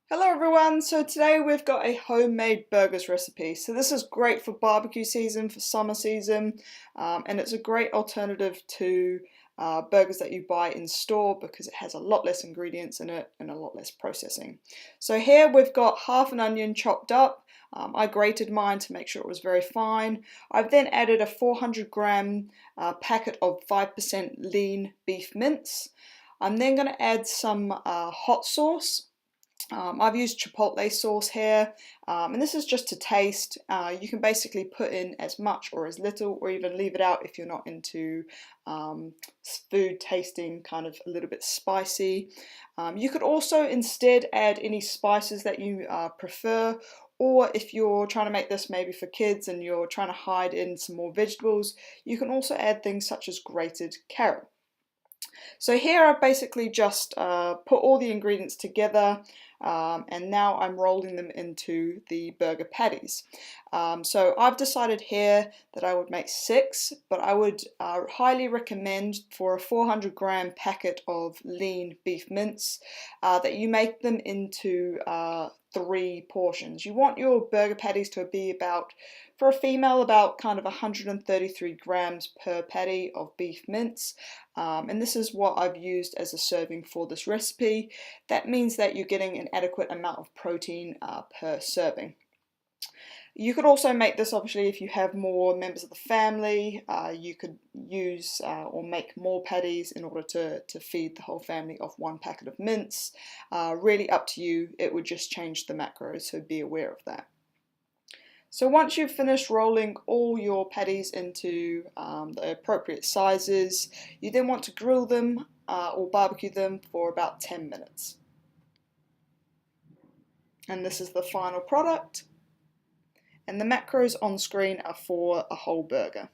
Hello everyone, so today we've got a homemade burgers recipe. So this is great for barbecue season, for summer season, and it's a great alternative to burgers that you buy in store because it has a lot less ingredients in it and a lot less processing. So here we've got half an onion chopped up. I grated mine to make sure it was very fine. I've then added a 400-gram packet of 5% lean beef mince. I'm then going to add some hot sauce. I've used chipotle sauce here, and this is just to taste. You can basically put in as much or as little, or even leave it out if you're not into food tasting kind of a little bit spicy. You could also instead add any spices that you prefer, or if you're trying to make this maybe for kids and you're trying to hide in some more vegetables, you can also add things such as grated carrot. So here I've basically just put all the ingredients together, and now I'm rolling them into the burger patties. So I've decided here that I would make 6, but I would highly recommend for a 400-gram packet of lean beef mince that you make them into 3 portions. You want your burger patties to be about, for a female, about kind of 133 grams per patty of beef mince. And this is what I've used as a serving for this recipe. That means that you're getting an adequate amount of protein per serving. You could also make this, obviously, if you have more members of the family. You could use or make more patties in order to feed the whole family off 1 packet of mince. Really up to you. It would just change the macros, so be aware of that. So once you've finished rolling all your patties into the appropriate sizes, you then want to grill them or barbecue them for about 10 minutes. And this is the final product. And the macros on screen are for a whole burger.